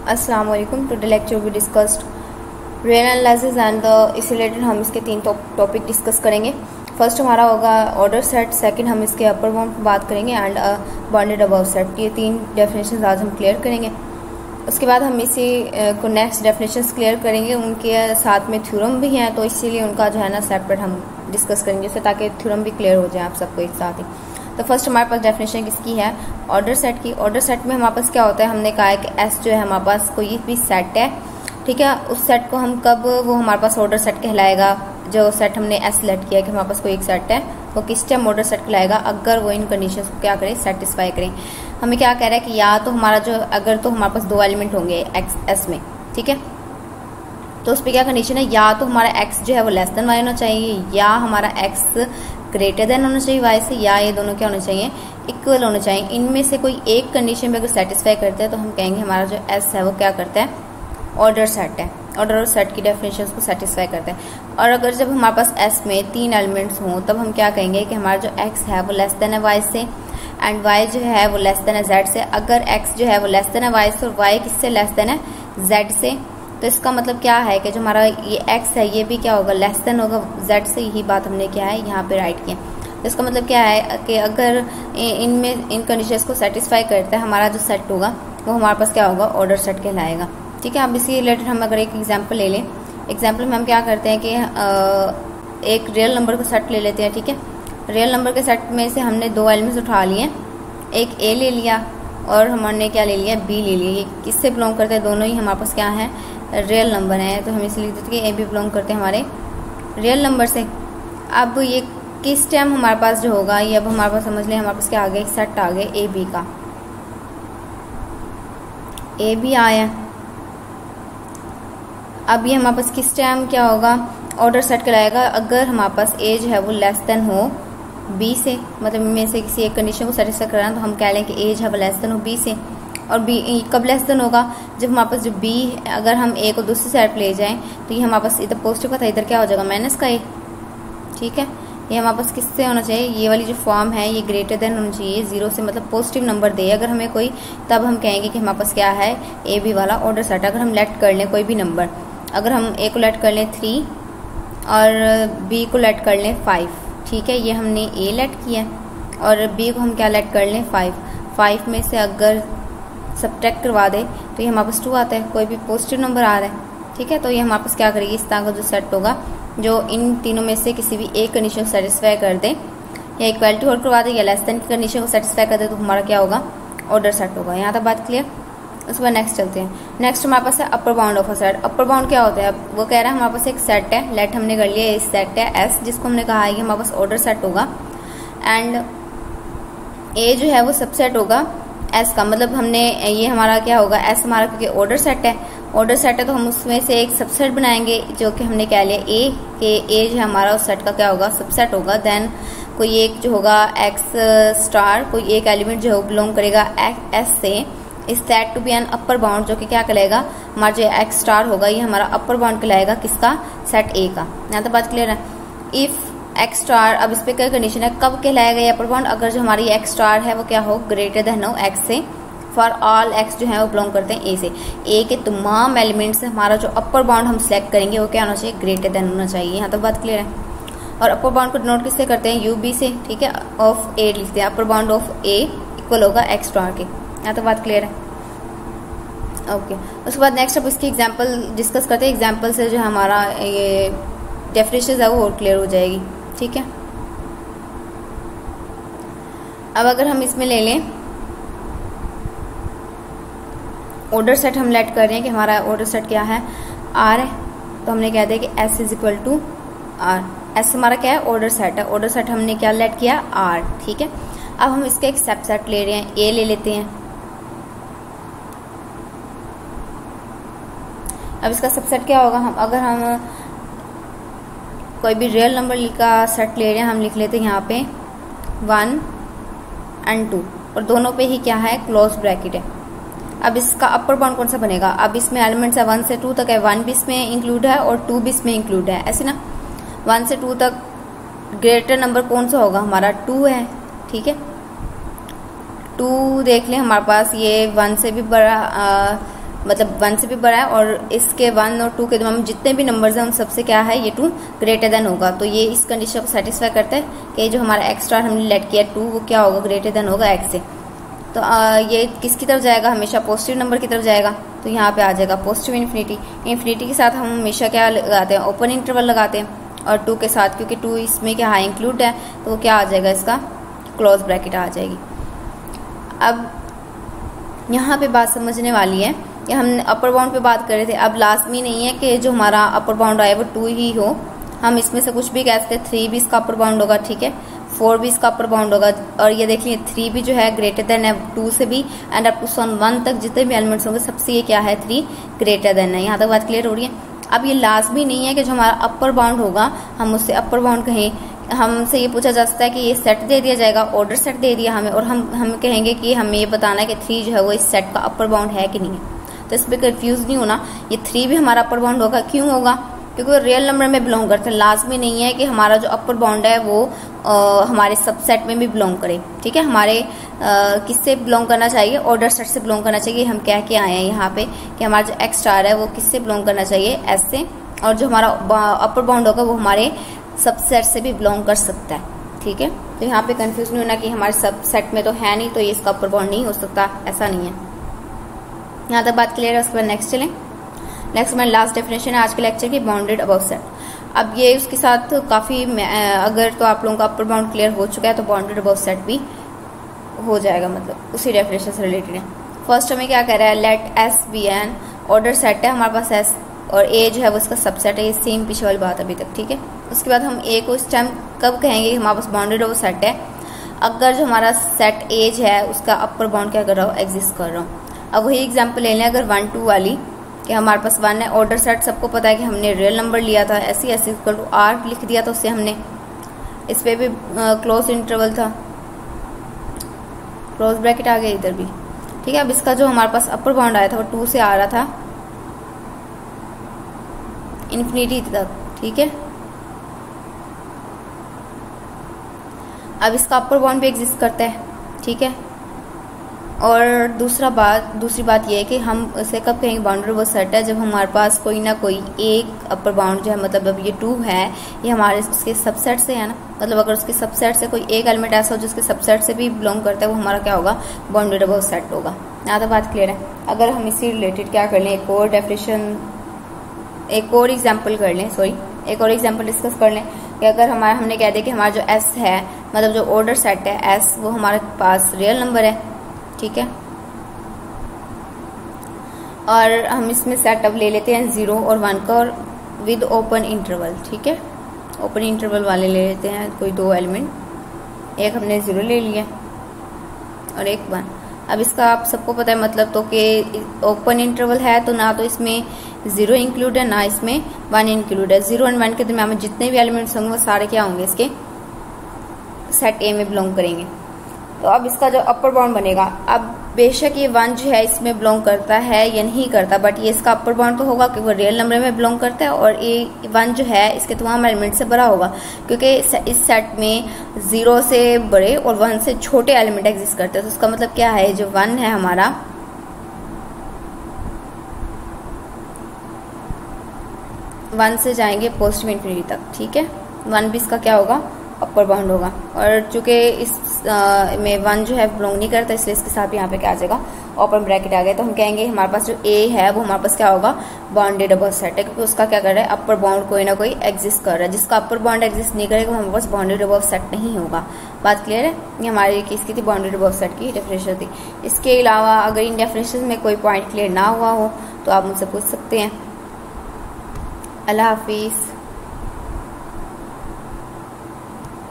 अस्सलाम वालेकुम। Today lecture we discussed real analysis and इससे रिलेटेड हम इसके 3 टॉपिक डिस्कस करेंगे। फर्स्ट हमारा होगा ऑर्डर सेट, सेकंड हम इसके अपर बाउंड पर बात करेंगे एंड बाउंडेड अबव सेट। ये 3 डेफिनेशन आज हम क्लियर करेंगे। उसके बाद हम इसी को नेक्स्ट डेफिनेशंस क्लियर करेंगे, उनके साथ में थ्योरम भी हैं, तो इसीलिए उनका जो है ना सेपरेट हम डिस्कस करेंगे उससे, ताकि थ्योरम भी क्लियर हो जाए आप सबको एक साथ ही। तो फर्स्ट हमारे पास डेफिनेशन किसकी है? ऑर्डर सेट की। ऑर्डर सेट में हमारे पास क्या होता है, हमने कहा है कि एस जो है हमारे पास कोई भी सेट है, ठीक है। उस सेट को हम कब, वो हमारे पास ऑर्डर सेट कहलाएगा जो सेट हमने एस सेलेक्ट किया कि हमारे पास कोई एक सेट है, वो किस टाइम ऑर्डर सेट कहलाएगा? अगर वो इन कंडीशंस को क्या करें, सेटिस्फाई करें। हमें क्या कह रहा है कि या तो हमारा जो, अगर तो हमारे पास 2 एलिमेंट होंगे एक्स एस में, ठीक है, तो उस पर क्या कंडीशन है, या तो हमारा एक्स जो है वो लेस देन वाई होना चाहिए, या हमारा एक्स ग्रेटर देन होना चाहिए वाई से, या ये दोनों क्या होने चाहिए, इक्वल होने चाहिए। इनमें से कोई एक कंडीशन में अगर सेटिस्फाई करते हैं तो हम कहेंगे हमारा जो एस है वो क्या करता है, ऑर्डर सेट है, ऑर्डर सेट की डेफिनेशन को सेटिस्फाई करता है। और अगर जब हमारे पास एस में 3 एलिमेंट्स हों तब हम क्या कहेंगे कि हमारा जो एक्स है वो लेस देन है वाई से, एंड वाई जो है वो लेस देन है जेड से। अगर एक्स जो है वो लेस देन है वाई से और वाई किससे लेस देन है, जेड से, तो इसका मतलब क्या है कि जो हमारा ये एक्स है ये भी क्या होगा, लेस देन होगा जेड से। यही बात हमने क्या है यहाँ पे राइट किया। तो इसका मतलब क्या है कि अगर इनमें इन कंडीशंस को सेटिस्फाई करता है हमारा जो सेट होगा वो हमारे पास क्या होगा, ऑर्डर सेट कहलाएगा, ठीक है। अब इसी रिलेटेड हम अगर एक एग्जाम्पल ले लें, एग्जाम्पल में हम क्या करते हैं कि एक रियल नंबर का सेट ले लेते हैं, ठीक है। रियल नंबर के सेट में से हमने 2 एलिमेंट्स उठा लिए, एक ए ले लिया और हमने क्या ले लिया, बी ले लिया। ये किससे बिलोंग करते हैं, दोनों ही हमारे पास क्या है, रियल नंबर है, तो हम इसलिए लिख देते हैं कि ए बी बिलोंग करते हैं हमारे रियल नंबर से। अब ये किस टाइम हमारे पास जो होगा, ये अब हमारे पास समझ लें हमारे पास क्या आ गया, एक सेट आ गया ए बी का, ए बी आया। अब ये हमारे पास किस टाइम क्या होगा, ऑर्डर सेट कराएगा अगर हमारे पास ए जो है वो लेस देन हो बी से, मतलब में से किसी एक कंडीशन को सेटिस्फाई कराना, तो हम कह लें कि ए जो है वो लेस देन हो बी से। और बी कब लेस देन होगा, जब हमारे पास जो बी, अगर हम ए को दूसरी साइड पर ले जाएं तो ये हमारे पास इधर पॉजिटिव का था, इधर क्या हो जाएगा, माइनस का ए, ठीक है। ये हमारे पास किससे होना चाहिए, ये वाली जो फॉर्म है ये ग्रेटर देन होना चाहिए 0 से, मतलब पॉजिटिव नंबर दे अगर हमें कोई, तब हम कहेंगे कि हमारे पास क्या है, ए बी वाला ऑर्डर सेट। अगर हम लेट कर लें कोई भी नंबर, अगर हम ए को लेट कर लें 3 और बी को लेट कर लें 5, ठीक है, ये हमने ए लेट किया और बी को हम क्या लेट कर लें 5 में से अगर सब्ट्रैक्ट करवा दे तो ये हमारे पास 2 आता है, कोई भी पॉजिटिव नंबर आ रहा है, ठीक है। तो ये हमारे पास क्या करेगी, इस तरह का जो सेट होगा जो इन तीनों में से किसी भी एक कंडीशन को सेटिस्फाई कर दे, या इक्वालिटी होल्ड करवा दे, या लेस देन की कंडीशन को सेटिस्फाई कर दे, तो हमारा क्या होगा, ऑर्डर सेट होगा। यहाँ तक बात क्लियर। उसके बाद नेक्स्ट चलते हैं। नेक्स्ट हमारे पास है upper bound of a set. Upper bound क्या होता है, अब वो कह रहा है हमारे पास एक सेट है, लेट हमने कर लिया, इस सेट है एस, जिसको हमने कहा है कि हमारे पास ऑर्डर सेट होगा, एंड ए जो है वो सबसेट होगा एस का, मतलब हमने ये हमारा क्या होगा, एस हमारा क्योंकि ऑर्डर सेट है, ऑर्डर सेट है तो हम उसमें से एक सबसेट बनाएंगे जो कि हमने क्या लिया ए, के ए जो हमारा उस सेट का क्या होगा, सबसेट होगा। देन कोई एक जो होगा एक्स स्टार, कोई एक एलिमेंट जो बिलोंग करेगा एस से, इस set to be an upper bound, जो कि क्या कहलाएगा, हमारा जो एक्स स्टार होगा ये हमारा अपर बाउंड कहलाएगा, किसका, सेट ए का। यहाँ तो बात क्लियर है। इफ एक्स स्टार, अब इस पे क्या कंडीशन है, कब कहलाएगा ये अपर बाउंड, अगर जो हमारी एक्स स्टार है वो क्या हो, ग्रेटर देन हो एक्स से, फॉर ऑल एक्स जो है वो बिलोंग करते हैं ए से। ए के तमाम एलिमेंट से हमारा जो अपर बाउंड हम सेलेक्ट करेंगे वो क्या होना चाहिए, ग्रेटर देन होना चाहिए। यहाँ तक बात क्लियर है। और अपर बाउंड को डिनोट किससे करते हैं, यू बी से, ठीक है, ऑफ ए लिखते हैं, upper bound of A equal होगा एक्स स्टार के। यहाँ तक बात क्लियर है, ओके। उसके बाद नेक्स्ट अब इसकी एग्जाम्पल डिस्कस करते हैं। एग्जाम्पल से जो हमारा ये डेफिनेशन है वो और क्लियर हो जाएगी, ठीक है। अब अगर हम इसमें ले लें ऑर्डर सेट, हम लेट कर रहे हैं कि हमारा ऑर्डर सेट क्या है, आर है, तो हमने कह दिया कि s is equal to r. S हमारा क्या है, ऑर्डर सेट है, ऑर्डर सेट हमने क्या लेट किया, आर, ठीक है। अब हम इसका एक सबसेट ले रहे हैं, ए ले लेते हैं। अब इसका सबसेट क्या होगा, हम अगर हम कोई भी रियल नंबर का सेट ले रहे हैं, हम लिख लेते हैं यहाँ पे 1 और 2, और दोनों पे ही क्या है, क्लोज ब्रैकेट है। अब इसका अपर बाउंड कौन सा बनेगा, अब इसमें एलिमेंट्स है 1 से 2 तक है, 1 भी इसमें इंक्लूड है और 2 भी इसमें इंक्लूड है, ऐसे ना। 1 से 2 तक ग्रेटर नंबर कौन सा होगा, हमारा 2 है, ठीक है। 2 देख लें हमारे पास ये 1 से भी बड़ा मतलब 1 से भी बड़ा है, और इसके 1 और 2 के दरम्यान जितने भी नंबर्स हैं उन सबसे क्या है, ये 2 ग्रेटर देन होगा। तो ये इस कंडीशन को सेटिस्फाई करता है कि जो हमारा x स्टार हमने लेट किया 2 वो क्या होगा, ग्रेटर देन होगा x से। तो ये किसकी तरफ जाएगा, हमेशा पॉजिटिव नंबर की तरफ जाएगा। तो यहाँ पे आ जाएगा पॉजिटिव इन्फिनिटी। इन्फिनिटी के साथ हम हमेशा क्या लगाते हैं, ओपन इंटरवल लगाते हैं, और 2 के साथ क्योंकि 2 इसमें क्या है इंक्लूड है, तो क्या आ जाएगा, इसका क्लोज ब्रैकेट आ जाएगी। अब यहाँ पे बात समझने वाली है कि हम अपर बाउंड पे बात कर रहे थे। अब लाजमी नहीं है कि जो हमारा अपर बाउंड आए वो 2 ही हो, हम इसमें से कुछ भी कह सकते हैं। 3 भी इसका अपर बाउंड होगा, ठीक है, 4 भी इसका अपर बाउंड होगा, और ये देख लीजिए 3 भी जो है ग्रेटर देन है 2 से भी, एंड अप टू 1 तक जितने भी एलिमेंट्स होंगे सबसे ये क्या है, 3 ग्रेटर देन है। यहाँ तक बात क्लियर हो रही है। अब ये लाजमी नहीं है कि जो हमारा अपर बाउंड होगा हम उससे अपर बाउंड कहें। हमसे ये पूछा जा सकता है कि ये सेट दे दिया जाएगा, ऑर्डर सेट दे दिया हमें, और हम कहेंगे कि हमें ये बताना है कि 3 जो है वो इस सेट का अपर बाउंड है कि नहीं है। तो इस पर कंफ्यूज नहीं होना, ये 3 भी हमारा अपर बाउंड होगा। क्यों होगा, क्योंकि वो रियल नंबर में बिलोंग करते हैं। लाजमी नहीं है कि हमारा जो अपर बाउंड है वो हमारे सबसेट में भी बिलोंग करे, ठीक है। हमारे किससे बिलोंग करना चाहिए, ऑर्डर सेट से बिलोंग करना चाहिए। हम कह के आए हैं यहाँ पे कि हमारा जो x स्टार है वो किससे बिलोंग करना चाहिए, s से, और जो हमारा अपर बाउंड होगा वो हमारे सबसेट से भी बिलोंग कर सकता है, ठीक है। तो यहाँ पे कंफ्यूज नहीं होना कि हमारे सबसेट में तो है नहीं तो ये इसका अपर बाउंड नहीं हो सकता, ऐसा नहीं है। यहाँ तक बात क्लियर है। उसके बाद नेक्स्ट चलें। नेक्स्ट हमारी लास्ट डेफिनेशन है आज के लेक्चर की, बाउंडेड अबव सेट। अब ये उसके साथ काफ़ी अगर तो आप लोगों का अपर बाउंड क्लियर हो चुका है तो बाउंडेड अबव सेट भी हो जाएगा, मतलब उसी डेफिनेशन से रिलेटेड है। फर्स्ट हमें क्या कह रहा है, let s be an order set है हमारे पास एस, और ए जो है वो इसका सबसेट है। ये सेम पीछे वाली बात अभी तक, ठीक है। उसके बाद हम ए को इस टाइम कब कहेंगे कि हमारे पास बाउंडेड अबव सेट है, अगर जो हमारा सेट एज है उसका अपर बाउंड क्या कर रहा हो, एग्जिस्ट कर रहा हूँ। अब वही एग्जाम्पल ले लें अगर 1 2 वाली, कि हमारे पास 1 है, ऑर्डर सेट सबको पता है कि हमने रियल नंबर लिया था, ऐसे ऐसे इक्वल टू आर लिख दिया था, उससे हमने इस पे भी क्लोज इंटरवल था, क्लोज ब्रैकेट आ गया इधर भी, ठीक है। अब इसका जो हमारे पास अपर बाउंड आया था वो 2 से आ रहा था इन्फिनिटी तक, ठीक है। अब इसका अपर बाउंड भी एग्जिस्ट करता है, ठीक है। और दूसरी बात यह है कि हम इसे कब कहेंगे बाउंडेड अबव सेट है, जब हमारे पास कोई ना कोई एक अपर बाउंड जो है, मतलब अब ये 2 है, ये हमारे उसके सबसेट से है ना, मतलब अगर उसके सबसेट से कोई एक एलिमेंट ऐसा हो जिसके सबसेट से भी बिलोंग करता है वो हमारा क्या होगा, बाउंडेड अबव सेट होगा। यहाँ तो बात क्लियर है। अगर हम इसी रिलेटेड क्या कर लें, एक और डेफिनेशन, एक और एग्जाम्पल डिस्कस कर लें कि अगर हमारा हमने कह दिया कि हमारा जो एस है, मतलब जो ऑर्डर सेट है एस, वो हमारे पास रियल नंबर है, ठीक है। और हम इसमें सेटअप ले लेते हैं 0 और 1 का, और विद ओपन इंटरवल, ठीक है। ओपन इंटरवल वाले ले लेते हैं कोई 2 एलिमेंट, एक हमने 0 ले लिया और एक 1। अब इसका आप सबको पता है मतलब, तो कि ओपन इंटरवल है तो ना तो इसमें 0 इंक्लूड है ना इसमें 1 इंक्लूड है। 0 और 1 के दरम्यान में जितने भी एलिमेंट्स होंगे वो सारे क्या होंगे, इसके सेट ए में बिलोंग करेंगे। तो अब इसका जो अपर बाउंड बनेगा, अब बेशक ये 1 जो है इसमें बिलोंग करता है या नहीं करता, बट ये इसका अपर बाउंड तो होगा क्योंकि वो रियल नंबर में बिलोंग करता है, और ये 1 जो है इसके तमाम एलिमेंट से बड़ा होगा क्योंकि इस सेट में 0 से बड़े और 1 से छोटे एलिमेंट एग्जिस्ट करते हैं। तो उसका मतलब क्या है, जो 1 है हमारा, वन से जाएंगे पॉजिटिव इन्फिनिटी तक, ठीक है। 1 भी इसका क्या होगा, अपर बाउंड होगा। और चूंकि इस में 1 जो है बिलोंग नहीं करता, इसलिए इसके साथ यहाँ पे क्या आ जाएगा, ओपन ब्रैकेट आ गया। तो हम कहेंगे हमारे पास जो ए है वो हमारे पास क्या होगा, बाउंडेड अबव सेट है, क्योंकि उसका क्या कर रहा है, अपर बाउंड कोई ना कोई एग्जिस्ट कर रहा है। जिसका अपर बाउंड एग्जिस्ट नहीं करेगा हमारे पास बाउंडेड अबव सेट नहीं होगा। बात क्लियर है। ये हमारी किसकी थी, बाउंडेड अबव सेट की डेफिनेशन थी। इसके अलावा अगर इन डेफिनेशन में कोई पॉइंट क्लियर ना हुआ हो तो आप मुझसे पूछ सकते हैं। अल्लाह हाफिज़।